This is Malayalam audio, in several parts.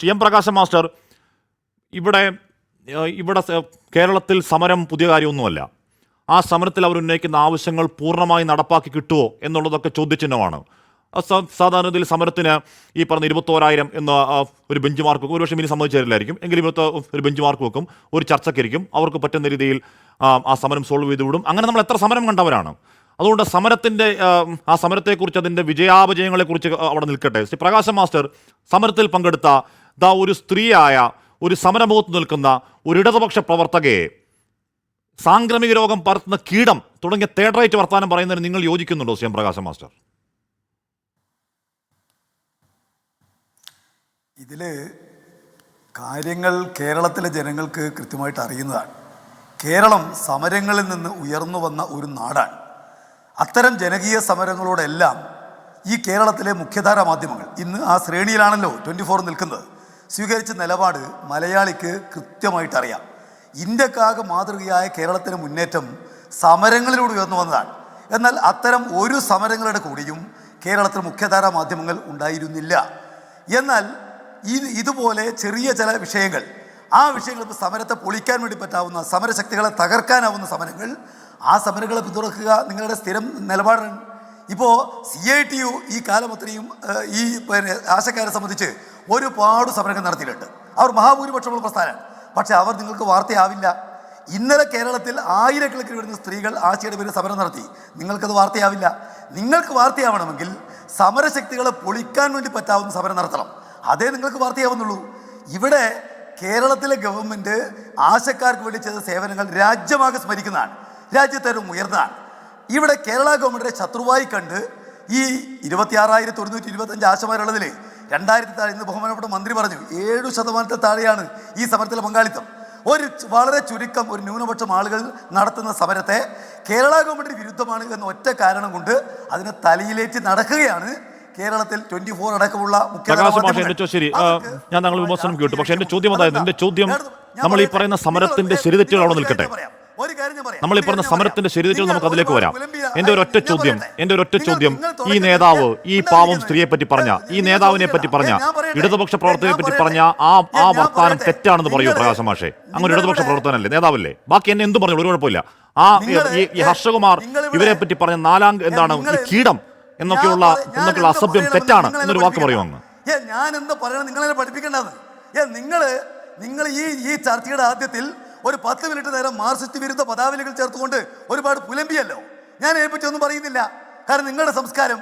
സി എം പ്രകാശം മാസ്റ്റർ, ഇവിടെ ഇവിടെ കേരളത്തിൽ സമരം പുതിയ കാര്യമൊന്നുമല്ല. ആ സമരത്തിൽ അവർ ഉന്നയിക്കുന്ന ആവശ്യങ്ങൾ പൂർണ്ണമായി നടപ്പാക്കി കിട്ടുമോ എന്നുള്ളതൊക്കെ ചോദ്യചിഹ്നമാണ്. സാധാരണത്തിൽ സമരത്തിന് ഈ പറഞ്ഞ 21,000 എന്ന ഒരു ബെഞ്ച് മാർക്ക് വെക്കും. ഒരുപക്ഷെ ഇനി സമ്മതിച്ചു തരില്ലായിരിക്കും, എങ്കിലും ഒരു ബെഞ്ച് മാർക്ക് വെക്കും, ഒരു ചർച്ചയ്ക്കിരിക്കും, അവർക്ക് പറ്റുന്ന രീതിയിൽ ആ സമരം സോൾവ് ചെയ്ത് വിടും. അങ്ങനെ നമ്മൾ എത്ര സമരം കണ്ടവരാണ്. അതുകൊണ്ട് ആ സമരത്തെക്കുറിച്ച്, അതിൻ്റെ വിജയാപജയങ്ങളെക്കുറിച്ച് അവിടെ നിൽക്കട്ടെ. ശ്രീ പ്രകാശം മാസ്റ്റർ, സമരത്തിൽ പങ്കെടുത്ത ഒരു സ്ത്രീയായ, ഒരു സമരമുഖത്ത് നിൽക്കുന്ന ഒരു ഇടതുപക്ഷ പ്രവർത്തകയെ സാംക്രമിക രോഗം പരത്തുന്ന കീടം തുടങ്ങിയ തേർഡ് റൈറ്റ് വർത്താനം പറയുന്നതിന് നിങ്ങൾ യോജിക്കുന്നുണ്ടോ സി എം പ്രകാശം മാസ്റ്റർ? ഇതിൽ കാര്യങ്ങൾ കേരളത്തിലെ ജനങ്ങൾക്ക് കൃത്യമായിട്ട് അറിയുന്നതാണ്. കേരളം സമരങ്ങളിൽ നിന്ന് ഉയർന്നു വന്ന ഒരു നാടാണ്. അത്തരം ജനകീയ സമരങ്ങളോടെല്ലാം ഈ കേരളത്തിലെ മുഖ്യധാരാ മാധ്യമങ്ങൾ ഇന്ന് ആ ശ്രേണിയിലാണല്ലോ 24 നിൽക്കുന്നത്. സ്വീകരിച്ച നിലപാട് മലയാളിക്ക് കൃത്യമായിട്ടറിയാം. ഇന്ത്യക്കാകെ മാതൃകയായ കേരളത്തിലെ മുന്നേറ്റം സമരങ്ങളിലൂടെ ഉയർന്നു വന്നതാണ്. എന്നാൽ അത്തരം ഒരു സമരങ്ങളുടെ കൂടിയും കേരളത്തിൽ മുഖ്യധാരാ മാധ്യമങ്ങൾ ഉണ്ടായിരുന്നില്ല. എന്നാൽ ഇതുപോലെ ചെറിയ ചില വിഷയങ്ങൾ, ആ വിഷയങ്ങൾ ഇപ്പോൾ സമരത്തെ പൊളിക്കാൻ വേണ്ടി പറ്റാവുന്ന, സമരശക്തികളെ തകർക്കാനാവുന്ന സമരങ്ങൾ, ആ സമരങ്ങളെ പിന്തുണക്കുക നിങ്ങളുടെ സ്ഥിരം നിലപാടാണ്. ഇപ്പോൾ CITU ഈ കാലം അത്രയും ഈ ആശക്കാരെ സംബന്ധിച്ച് ഒരുപാട് സമരങ്ങൾ നടത്തിയിട്ടുണ്ട്. അവർ മഹാഭൂരിപക്ഷമുള്ള പ്രസ്ഥാനമാണ്. പക്ഷെ അവർ നിങ്ങൾക്ക് വാർത്തയാവില്ല. ഇന്നലെ കേരളത്തിൽ ആയിരക്കണക്കിന് വരുന്ന സ്ത്രീകൾ ആശയുടെ പേരിൽ സമരം നടത്തി. നിങ്ങൾക്കത് വാർത്തയാവില്ല. നിങ്ങൾക്ക് വാർത്തയാവണമെങ്കിൽ സമരശക്തികളെ പൊളിക്കാൻ വേണ്ടി പറ്റാവുന്ന സമരം നടത്തണം. അതേ നിങ്ങൾക്ക് വാർത്തയാവുന്നുള്ളൂ. ഇവിടെ കേരളത്തിലെ ഗവൺമെൻറ് ആശക്കാർക്ക് വേണ്ടി ചെയ്ത സേവനങ്ങൾ രാജ്യമാകെ സ്മരിക്കുന്നതാണ്, രാജ്യത്തേറ്റവും ഉയർന്നതാണ്. ഇവിടെ കേരള ഗവൺമെൻറ്റിനെ ശത്രുവായി കണ്ട് ഈ 26,125 ആശമാരുള്ളതിൽ 2000 താഴെ, ഇന്ന് ബഹുമാനപ്പെട്ട മന്ത്രി പറഞ്ഞു 7% താഴെയാണ് ഈ സമരത്തിലെ പങ്കാളിത്തം. വളരെ ചുരുക്കം, ഒരു ന്യൂനപക്ഷം ആളുകൾ നടത്തുന്ന സമരത്തെ കേരള ഗവൺമെൻറ്റിന് വിരുദ്ധമാണ് എന്ന ഒറ്റ കാരണം കൊണ്ട് അതിനെ തലയിലേറ്റി നടക്കുകയാണ് കേരളത്തിൽ 24 അടക്കമുള്ള ശരി. ഞാൻ താങ്കൾ വിമർശനം കേട്ടു. പക്ഷേ എന്റെ ചോദ്യം അതായത്, എന്റെ ചോദ്യം, നമ്മൾ ഈ പറയുന്ന സമരത്തിന്റെ ശരിതെറ്റുകൾ അവിടെ നിൽക്കട്ടെ. നമ്മൾ ഈ പറഞ്ഞ സമരത്തിന്റെ ശരിതെറ്റുകൾ നമുക്ക് അതിലേക്ക് വരാം. എന്റെ ഒരൊറ്റ ചോദ്യം, ഈ നേതാവ്, ഈ പാവം സ്ത്രീയെ പറ്റി പറഞ്ഞ, ഈ നേതാവിനെ പറ്റി പറഞ്ഞ, ഇടതുപക്ഷ പ്രവർത്തകരെ പറ്റി പറഞ്ഞ ആ വർത്താനം തെറ്റാണെന്ന് പറയൂ പ്രകാശ് മാഷേ? അങ്ങനെ ഇടതുപക്ഷ പ്രവർത്തനല്ലേ, നേതാവല്ലേ? ബാക്കി എന്നെ എന്തും പറഞ്ഞു, ഒരു കുഴപ്പമില്ല. ഈ ഹർഷകുമാർ ഇവരെ പറ്റി പറഞ്ഞ എന്താണ് ഈ കീടം എന്നൊക്കെയുള്ള അസഭ്യം തെറ്റാണ് എന്നൊരു വാക്ക് പറയൂ അങ്ങ്. ഞാൻ എന്താ പറയണം, നിങ്ങളെ പഠിപ്പിക്കേണ്ടത്? നിങ്ങൾ ഈ ചർച്ചയുടെ ആദ്യത്തിൽ ഒരു 10 മിനിറ്റ് നേരം മാർക്സിസ്റ്റ് വിരുദ്ധ പദാവലികൾ ചേർത്തുകൊണ്ട് ഒരുപാട് പുലമ്പിയല്ലോ. ഞാൻ അതിനെപ്പറ്റി ഒന്നും പറയുന്നില്ല. കാരണം നിങ്ങളുടെ സംസ്കാരം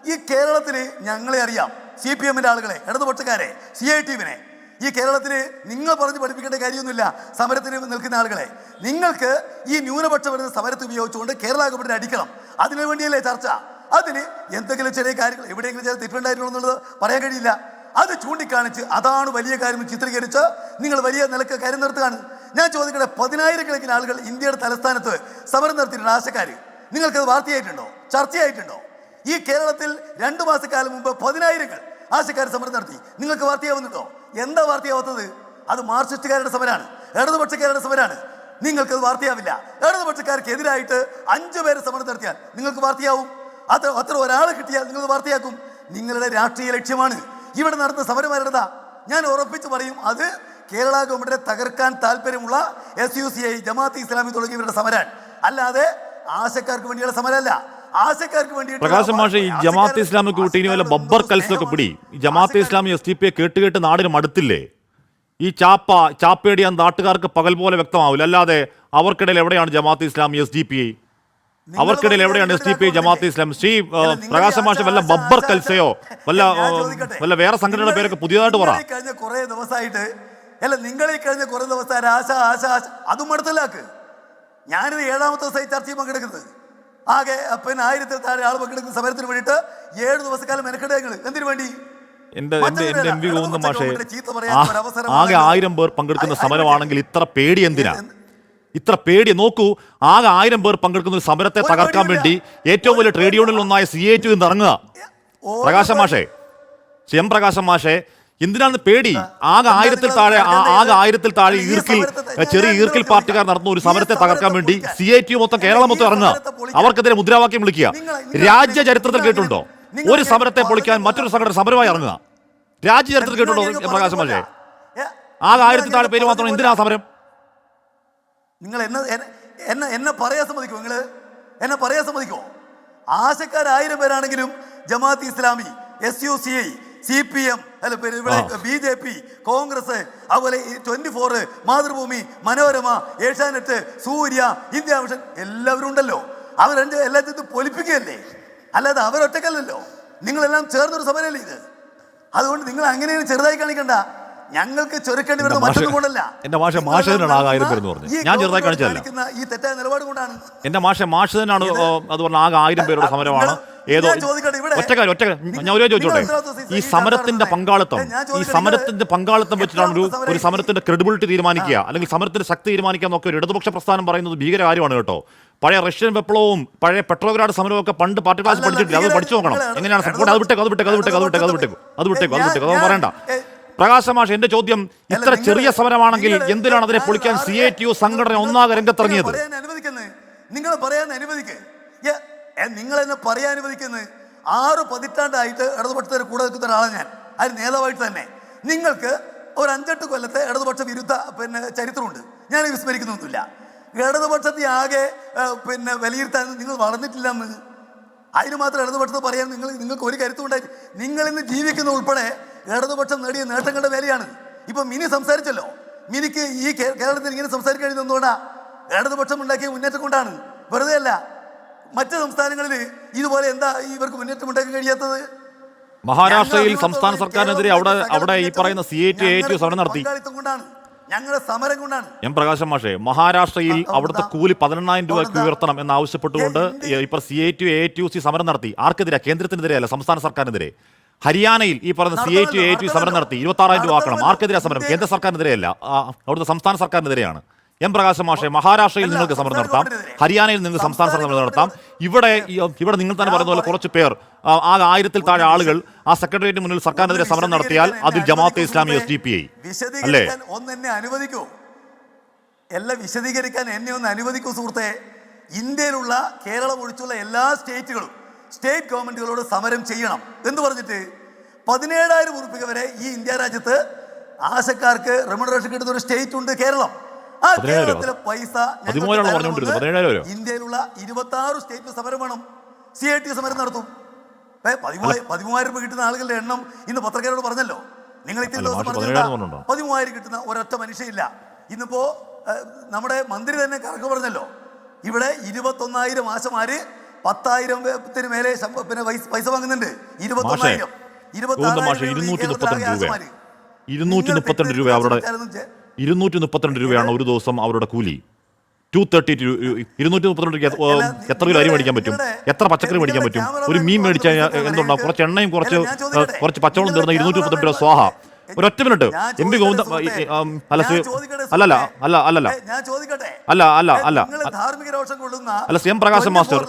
ഈ കേരളത്തിൽ ഞങ്ങളെ അറിയാം. CPM-ന്റെ ആളുകളെ, ഇടതുപക്ഷക്കാരെ, CITU-വിനെ ഈ കേരളത്തിൽ നിങ്ങൾ പറഞ്ഞ് പഠിപ്പിക്കേണ്ട കാര്യമൊന്നുമില്ല. സമരത്തിന് നിൽക്കുന്ന ആളുകളെ നിങ്ങൾക്ക് ഈ ന്യൂനപക്ഷം വരുന്ന സമരത്തെ ഉപയോഗിച്ചുകൊണ്ട് കേരള ഗവൺമെന്റിനെ അടിക്കണം. അതിനു വേണ്ടിയല്ലേ ചർച്ച? അതിന് എന്തെങ്കിലും ചെറിയ കാര്യങ്ങൾ എവിടെയെങ്കിലും ചില തെറ്റുണ്ടായിരുന്നു എന്നുള്ളത് പറയാൻ കഴിയില്ല. അത് ചൂണ്ടിക്കാണിച്ച് അതാണ് വലിയ കാര്യം ചിത്രീകരിച്ച് നിങ്ങൾ വലിയ നിലക്ക് കാര്യം നിർത്തുകയാണ്. ഞാൻ ചോദിക്കട്ടെ, 10,000-കണക്കിന് ആളുകൾ ഇന്ത്യയുടെ തലസ്ഥാനത്ത് സമരം നടത്തിയിട്ടുണ്ട്, ആശക്കാർ. നിങ്ങൾക്കത് വാർത്തയായിട്ടുണ്ടോ, ചർച്ചയായിട്ടുണ്ടോ? ഈ കേരളത്തിൽ 2 മാസക്കാലം മുമ്പ് 10,000 ആശക്കാർ സമരം നടത്തി. നിങ്ങൾക്ക് വാർത്തയാവുന്നുണ്ടോ? എന്താ വാർത്തയാവാത്തത്? അത് മാർക്സിസ്റ്റുകാരുടെ സമരമാണ്, ഇടതുപക്ഷക്കാരുടെ സമരമാണ്. നിങ്ങൾക്കത് വാർത്തയാവില്ല. ഇടതുപക്ഷക്കാർക്കെതിരായിട്ട് 5 പേര് സമരം നടത്തിയാൽ നിങ്ങൾക്ക് വാർത്തയാവും. അത്ര ഒരാളെ കിട്ടിയാൽ നിങ്ങൾ വാർത്തയാക്കും. നിങ്ങളുടെ രാഷ്ട്രീയ ലക്ഷ്യമാണ് ഇവിടെ നടന്ന സമരമാരുടേതാ. ഞാൻ ഉറപ്പിച്ച് പറയും, അത് കേരള ഗവൺമെന്റിനെ തകർക്കാൻ താല്പര്യമുള്ള SUCI, ജമാഅത്തെ ഇസ്ലാമി തുടങ്ങിയവരുടെ സമരമാണ്, അല്ലാതെ ആശക്കാർക്ക് വേണ്ടിയുള്ള സമരമല്ല. ആശക്കാർക്ക് വേണ്ടി പ്രകാശം മാഷെ, ഈ ജമാഅത്തെ ഇസ്ലാമിക്ക് വിട്ട് ഇനി വല്ല ബബ്ബർ കൽസൊക്കെ പിടി. ഈ ജമാഅത്തെ ഇസ്ലാമി SDPയെ കേട്ട് നാടിന് മടുത്തില്ലേ? ഈ ചാപ്പേടിയ നാട്ടുകാർക്ക് പകൽ പോലെ വ്യക്തമാവില്ല. അല്ലാതെ അവർക്കിടയിൽ എവിടെയാണ് ജമാഅത്തെ ഇസ്ലാമി SDPI? അവർക്കിടയിൽ എവിടെയാണ് SDPI, ജമാഅത്തെ ഇസ്ലാം? ശ്രീ പ്രകാശം മാഷ, വല്ല ബബ്ബർ കൽസയോ വല്ല വേറെ സംഘടനയുടെ പേരൊക്കെ പുതിയതായിട്ട് പറ. കഴിഞ്ഞ കുറെ ദിവസമായിട്ട് നിങ്ങൾ ഈ കഴിഞ്ഞ കുറെ ദിവസമായിട്ട് ആശ അതും മടുത്തല്ലാക്ക്. ഞാനിത് 7ാമത്തെ ദിവസമായി ചർച്ചയിൽ പങ്കെടുക്കുന്നത്. ആകെ 1000-ൽ താഴെ ആൾ പങ്കെടുക്കുന്ന സമരത്തിന് വേണ്ടിയിട്ട് 7 ദിവസക്കാലം മെനക്കെടുകൾ. എന്തിനു വേണ്ടി? എന്റെ MV ഗോവിന്ദൻ മാഷെ, ആകെ 1000 പേർ പങ്കെടുക്കുന്ന സമരമാണെങ്കിൽ ഇത്ര പേടി എന്തിനാ? ഇത്ര പേടി നോക്കൂ. ആകെ 1000 പേർ പങ്കെടുക്കുന്ന ഒരു സമരത്തെ തകർക്കാൻ വേണ്ടി ഏറ്റവും വലിയ ട്രേഡ് യൂണിയനിൽ ഒന്നായ CITU ഇറങ്ങുക. പ്രകാശം മാഷെ, CM പ്രകാശം മാഷെ, എന്തിനാണ് പേടി? ആകെ 1000-ൽ താഴെ ചെറിയ ഈർക്കിൽ പാർട്ടിക്കാർ നടത്തുന്ന ഒരു സമരത്തെ തകർക്കാൻ വേണ്ടി CITU മൊത്തം, കേരളം മൊത്തം ഇറങ്ങുക. അവർക്കെതിരെ മുദ്രാവാക്യം വിളിക്കുക. രാജ്യ ചരിത്രത്തിൽ കേട്ടുണ്ടോ ഒരു സമരത്തെ പൊളിക്കാൻ മറ്റൊരു സംഘടന സമരമായി ഇറങ്ങുക? രാജ്യചരിത്രത്തിൽ കേട്ടോ പ്രകാശ് മാഷേ? ആ 1000 താഴെ പേര് മാത്രമാണ്. എന്തിനാ സമരം? നിങ്ങൾ എന്നെ പറയാൻ സമ്മതിക്കോ? എന്നെ പറയാൻ സമ്മതിക്കോ? ആശക്കാർ 1000 പേരാണെങ്കിലും Jamaat Islami, SUCI, CPM, BJP, Congress, അതുപോലെ 24, മാതൃഭൂമി, മനോരമ, ഏഷ്യാനെറ്റ്, സൂര്യ, ഇന്ത്യ വിഷൻ എല്ലാവരും ഉണ്ടല്ലോ. എല്ലാത്തിനും പൊലിപ്പിക്കുകയല്ലേ, അല്ലാതെ അവരൊറ്റക്കല്ലല്ലോ. നിങ്ങളെല്ലാം ചേർന്നൊരു സമരമല്ലേ ഇത്. അതുകൊണ്ട് നിങ്ങൾ അങ്ങനെയാണ് ചെറുതായി കാണിക്കണ്ട. ഞങ്ങൾക്ക് ചെറുക്കേണ്ടി വരുന്ന മറ്റൊന്നും കൊണ്ടല്ല. എന്റെ മാഷ മാഷ് തന്നെയാണ് ആകെ 1000 പേരെന്ന് പറഞ്ഞു. ഞാൻ ചെറുതായി കാണിച്ചതല്ല. ഈ തെറ്റായ നിലപാട് കൊണ്ടാണ് എന്റെ മാഷ് തന്നെയാണ് അത് പറഞ്ഞ ആകെ 1000 പേരുടെ സമരമാണ്. ഏതോ ഒറ്റ ഞാൻ ഒരു ചോദിച്ചോട്ടെ, ഈ സമരത്തിന്റെ പങ്കാളിത്തം വെച്ചിട്ടാണ് ഒരു സമരത്തിന്റെ ക്രെഡിബിലിറ്റി തീരുമാനിക്കുക, അല്ലെങ്കിൽ സമരത്തിന്റെ ശക്തി തീരുമാനിക്കുക എന്നൊക്കെ ഒരു ഇടതുപക്ഷ പ്രസ്ഥാനം പറയുന്നത് ഭീകര കാര്യമാണ് കേട്ടോ. പഴയ റഷ്യൻ വിപ്ലവവും പഴയ പെട്രോഗ്രാഡ് സമരവും ഒക്കെ പണ്ട് പാർട്ടി ക്ലാസ് പഠിച്ചിട്ടില്ല. അത് പഠിച്ചു നോക്കണം എങ്ങനെയാണ് സപ്പോർട്ട്. അത് വിട്ടേക്ക് പറയണ്ട. പ്രകാശ് മാഷ്, എന്റെ ചോദ്യം, ഇത്ര ചെറിയ സമരമാണെങ്കിൽ എന്തിനാണ് അതിനെ പൊളിക്കാൻ CITU സംഘടന ഒന്നാകെ രംഗത്തിറങ്ങിയത്? നിങ്ങൾ പറയാൻ അനുവദിക്ക്. നിങ്ങൾ എന്നെ പറയാൻ അനുവദിക്കുന്നത് 6 പതിറ്റാണ്ടായിട്ട് ഇടതുപക്ഷത്തിന് കൂടെ നിൽക്കുന്ന ഒരാളാണ് ഞാൻ. അതിന് നേതാവായിട്ട് തന്നെ നിങ്ങൾക്ക് ഒരു 5-8 കൊല്ലത്തെ ഇടതുപക്ഷ വിരുദ്ധ ചരിത്രമുണ്ട്. ഞാൻ വിസ്മരിക്കുന്നൊന്നുമില്ല. ഇടതുപക്ഷത്തെ ആകെ വിലയിരുത്താൻ നിങ്ങൾ വളർന്നിട്ടില്ലെന്ന്. അതിന് മാത്രം ഇടതുപക്ഷത്ത് പറയാൻ നിങ്ങൾക്ക് ഒരു കരുത്തും ഉണ്ടായി. നിങ്ങൾ ഇന്ന് ജീവിക്കുന്ന ഉൾപ്പെടെ ഇടതുപക്ഷം നേടിയ നേട്ടങ്ങളുടെ വിലയാണ്. ഇപ്പൊ മിനി സംസാരിച്ചല്ലോ. മിനിക്ക് ഈ കേരളത്തിൽ ഇങ്ങനെ സംസാരിക്കാൻ എന്തുകൊണ്ടാ? ഇടതുപക്ഷം ഉണ്ടാക്കിയ മുന്നേറ്റം കൊണ്ടാണ്, വെറുതെ അല്ല. മറ്റ് സംസ്ഥാനങ്ങളിൽ ഇതുപോലെ എന്താ ഇവർക്ക് മുന്നേറ്റം ഉണ്ടാക്കാൻ കഴിയാത്തത്? മഹാരാഷ്ട്രയിൽ സംസ്ഥാന സർക്കാരിനെതിരെ അവിടെ ഈ പറയുന്ന CITU സമരം നടത്തി. ഞങ്ങളുടെ സമരം കൊണ്ടാണ്. പ്രകാശം മാഷേ, മഹാരാഷ്ട്രയിൽ അവിടുത്തെ കൂലി 18,000 രൂപയ്ക്ക് ഉയർത്തണം എന്നാവശ്യപ്പെട്ടുകൊണ്ട് ഇപ്പോൾ CITU AITUC സമരം നടത്തി. ആർക്കെതിരെ? കേന്ദ്രത്തിനെതിരെ അല്ല, സംസ്ഥാന സർക്കാരിനെതിരെ. ഹരിയാനയിൽ ഈ പറഞ്ഞ CITU AITUC സമരം നടത്തി. 26,000 രൂപ ആക്കണം. ആർക്കെതിരെ സമരം? കേന്ദ്ര സർക്കാരിനെതിരെയല്ല, അവിടുത്തെ സംസ്ഥാന സർക്കാരിനെതിരെയാണ്. പ്രകാശം മാഷെ, മഹാരാഷ്ട്രയിൽ നിങ്ങൾക്ക് സമരം നടത്താം, ഹരിയാനയിൽ നിങ്ങൾക്ക് സംസ്ഥാന സമരം നടത്താം. ഇവിടെ നിങ്ങൾ തന്നെ പറയുന്ന പോലെ കുറച്ച് പേർ, ആ 1000-ൽ താഴെ ആളുകൾ ആ സെക്രട്ടേറിയറ്റിന് മുന്നിൽ സർക്കാരിനെതിരെ സമരം നടത്തിയാൽ അതിൽ ജമാഅത്തെ ഇസ്ലാമി SDPI അല്ലേ? അനുവദിക്കൂ. എല്ലാം വിശദീകരിക്കാൻ എന്നെ ഒന്ന് അനുവദിക്കൂ സുഹൃത്തെ. ഇന്ത്യയിലുള്ള കേരളം ഒഴിച്ചുള്ള എല്ലാ സ്റ്റേറ്റുകളും സ്റ്റേറ്റ് ഗവൺമെന്റുകളോട് സമരം ചെയ്യണം എന്ന് പറഞ്ഞിട്ട് 17,000 ഉറുപ്പിക വരെ ഈ ഇന്ത്യ രാജ്യത്ത് ആശക്കാർക്ക് റെമ്യൂണറേഷൻ കിട്ടുന്ന ഒരു സ്റ്റേറ്റ് ഉണ്ട്, കേരളം. ആ കേരളത്തിലെ പൈസ ഇന്ത്യയിലുള്ള 26 സ്റ്റേറ്റ് സമരം വേണം. CITU സമരം നടത്തും. 13,000 രൂപ കിട്ടുന്ന ആളുകളുടെ എണ്ണം ഇന്ന് പത്രക്കാരോട് പറഞ്ഞല്ലോ. നിങ്ങൾ ഇത്തിരി ദിവസം പറഞ്ഞില്ല 13,000 കിട്ടുന്ന ഒരൊറ്റ മനുഷ്യയില്ല. ഇന്നിപ്പോ നമ്മുടെ മന്ത്രി തന്നെ കണക്ക് പറഞ്ഞല്ലോ. ഇവിടെ 21,000 ആശമാര് 10,000-ത്തിന് മേലെ പൈസ വാങ്ങുന്നുണ്ട്. 21,000 232 രൂപ അവരുടെ 232 രൂപയാണ് ഒരു ദിവസം അവരുടെ കൂലി. 232 രൂപ എത്ര കിലോ അരി മേടിക്കാൻ പറ്റും? എത്ര പച്ചക്കറി മേടിക്കാൻ പറ്റും? ഒരു മീൻ മേടിച്ചാൽ എന്തുണ്ടാവും? കുറച്ച് എണ്ണയും കുറച്ച് പച്ചവെള്ളം തീർന്ന 232 രൂപ സ്വാഹ. ഒരൊറ്റ മിനിറ്റ്. MP ഗോവിന്ദ CM പ്രകാശം മാസ്റ്റർ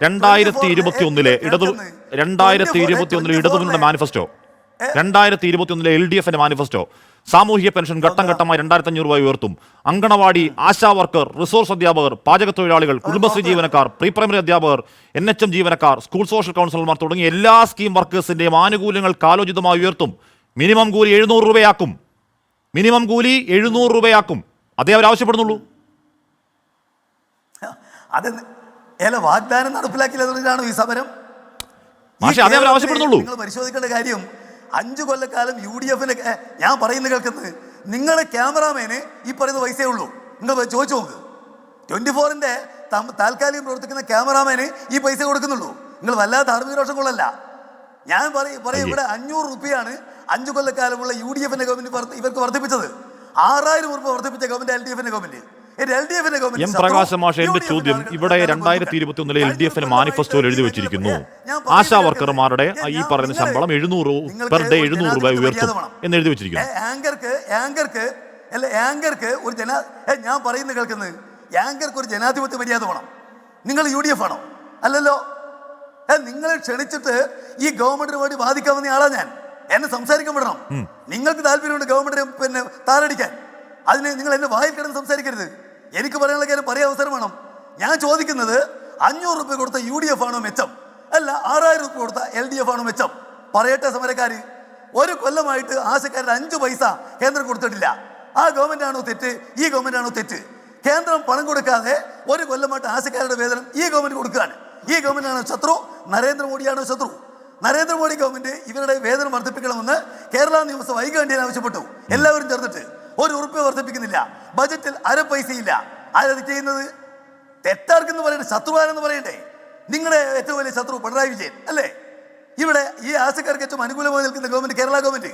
2021 ഇടതുമുന്നണിയുടെ മാനിഫെസ്റ്റോ, 2021 LDFന്റെ മാനിഫെസ്റ്റോ, സാമൂഹിക പെൻഷൻ ഘട്ടം ഘട്ടമായി 2,500 രൂപ ഉയർത്തും. അങ്കണവാടി, ആശാ വർക്കർ, റിസോഴ്സ് അധ്യാപകർ, പാചക തൊഴിലാളികൾ, കുടുംബശ്രീ ജീവനക്കാർ, പ്രീ പ്രൈമറി അധ്യാപകർ, NHM ജീവനക്കാർ, സ്കൂൾ സോഷ്യൽ കൗൺസിലർമാർ തുടങ്ങിയ എല്ലാ സ്കീം വർക്കേഴ്സിന്റെയും ആനുകൂല്യങ്ങൾ കാലോചിതമായി ഉയർത്തും. മിനിമം കൂലി 700 രൂപയാക്കും. മിനിമം കൂലി 700 രൂപയാക്കും. അതേ അവർ ആവശ്യപ്പെടുന്നുള്ളൂ. അത് വാഗ്ദാനം നടപ്പിലാക്കിയതാണ് ഈ സമരം. പക്ഷേ അതേ അവർ ആവശ്യപ്പെടുന്നുള്ളൂ. നിങ്ങൾ പരിശോധിക്കേണ്ട കാര്യം, 5 കൊല്ലക്കാലം UDFന് ഞാൻ പറയുന്നത് കേൾക്കുന്നത്, നിങ്ങളെ ക്യാമറാമാന് ഈ പറയുന്ന പൈസയേ ഉള്ളൂ. നിങ്ങൾ ചോദിച്ചു നോക്ക്. 24-ന്റെ താൽക്കാലികം പ്രവർത്തിക്കുന്ന ക്യാമറാമാന് ഈ പൈസ കൊടുക്കുന്നുള്ളൂ. നിങ്ങൾ വല്ലാത്ത ധാർമ്മിക രോഷം കൊള്ളല്ല. ഞാൻ പറയും ഇവിടെ 500 രൂപയാണ് 5 കൊല്ലക്കാലമുള്ള UDFന്റെ ഗവൺമെന്റ് ഇവർക്ക് വർദ്ധിപ്പിച്ചത്. 6,000 രൂപ വർദ്ധിപ്പിച്ച ഗവൺമെന്റ് LDFന്റെ ഗവൺമെന്റ്. പ്രകാശ് മാഷ്, എന്റെ ചോദ്യം, ഇവിടെ 2021 LDFന് മാനിഫെസ്റ്റോയിൽ എഴുതി വെച്ചിരിക്കുന്നു ആശാ വർക്കർമാരുടെ ഈ പറയുന്ന ശമ്പളം 700 പെർ ഡേ 700 രൂപ ഉയർത്തും എന്ന് എഴുതി വെച്ചിരിക്കുന്നു. ആങ്കർക്ക് ഒരു ഞാൻ പറയുന്നത് കേൾക്കുന്നത്, ആങ്കർക്ക് ഒരു ജനാധിപത്യ മര്യാദ വേണം. നിങ്ങൾ UDF ആണോ? അല്ലല്ലോ. നിങ്ങളെ ക്ഷണിച്ചിട്ട് ഈ ഗവൺമെന്റിന് വേണ്ടി വാദിക്കാൻ വന്ന ആളാ ഞാൻ. എന്നെ സംസാരിക്കാൻ വിടണം. നിങ്ങൾക്ക് താല്പര്യമുണ്ട് ഗവൺമെന്റിനെ താറടിക്കാൻ, അതിന് നിങ്ങൾ എന്നെ വായിൽ കിടന്ന് സംസാരിക്കരുത്. എനിക്ക് പറയാനുള്ള കാര്യം പറയാൻ അവസരം വേണം. ഞാൻ ചോദിക്കുന്നത് 500 രൂപ കൊടുത്ത UDF ആണോ മെച്ചം, അല്ല 6,000 രൂപ കൊടുത്ത LDF ആണോ മെച്ചം? പറയട്ടെ സമരക്കാര്. ഒരു കൊല്ലമായിട്ട് ആശക്കാരുടെ 5 പൈസ കേന്ദ്രം കൊടുത്തിട്ടില്ല. ആ ഗവൺമെന്റ് ആണോ തെറ്റ്? ഈ ഗവൺമെന്റ് ആണോ തെറ്റ്? കേന്ദ്രം പണം കൊടുക്കാതെ ഒരു കൊല്ലമായിട്ട് ആശക്കാരുടെ വേതനം ഈ ഗവൺമെന്റ് കൊടുക്കുകയാണ്. ഈ ഗവൺമെന്റ് ആണോ ശത്രു? നരേന്ദ്രമോദിയാണോ ശത്രു? നരേന്ദ്രമോദി ഗവൺമെന്റ് ഇവരുടെ വേതനം വർദ്ധിപ്പിക്കണമെന്ന് കേരള നിയമസഭ ഐകകണ്ഠ്യേന ആവശ്യപ്പെട്ടു. എല്ലാവരും ചേർന്നിട്ട് ₹1 വർദ്ധിപ്പിക്കുന്നില്ല. ബജറ്റിൽ 1 പൈസയില്ല. ആരത് ചെയ്യുന്നത്? തെറ്റാർക്കെന്ന് പറയണ്ടേ? ശത്രുവാരെന്ന് പറയണ്ടേ? നിങ്ങളുടെ ഏറ്റവും വലിയ ശത്രു പിണറായി വിജയൻ അല്ലേ? ഇവിടെ ഈ ആശക്കാർക്ക് ഏറ്റവും അനുകൂലമായി നിൽക്കുന്ന ഗവൺമെന്റ് കേരള ഗവൺമെന്റ്,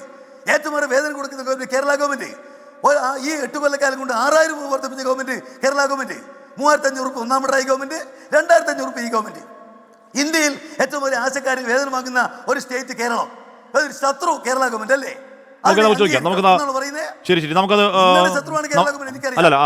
ഏറ്റവും ഏറെ വേതനം കൊടുക്കുന്ന ഗവൺമെന്റ് കേരള ഗവൺമെന്റ്, ഈ 8 കൊല്ലക്കാലം കൊണ്ട് 6000 രൂപ വർദ്ധിപ്പിച്ച ഗവൺമെന്റ് കേരള ഗവൺമെന്റ്, 3500 രൂപ ഒന്നാം പിണറായി ഗവൺമെന്റ്, 2500 രൂപ ഈ ഗവൺമെന്റ്. ഇന്ത്യയിൽ ഏറ്റവും വലിയ ആശക്കാരിൽ വേതനം വാങ്ങുന്ന ഒരു സ്റ്റേറ്റ് കേരളം. അതൊരു ശത്രു കേരള ഗവൺമെന്റ് അല്ലേ? നമുക്കത് ചോദിക്കാം. നമുക്കത് പറയുന്നത് ശരി നമുക്കത് ശത്രുവാണ് കേരള ഗവൺമെന്റ്. എനിക്കറിയാം. അല്ലല്ല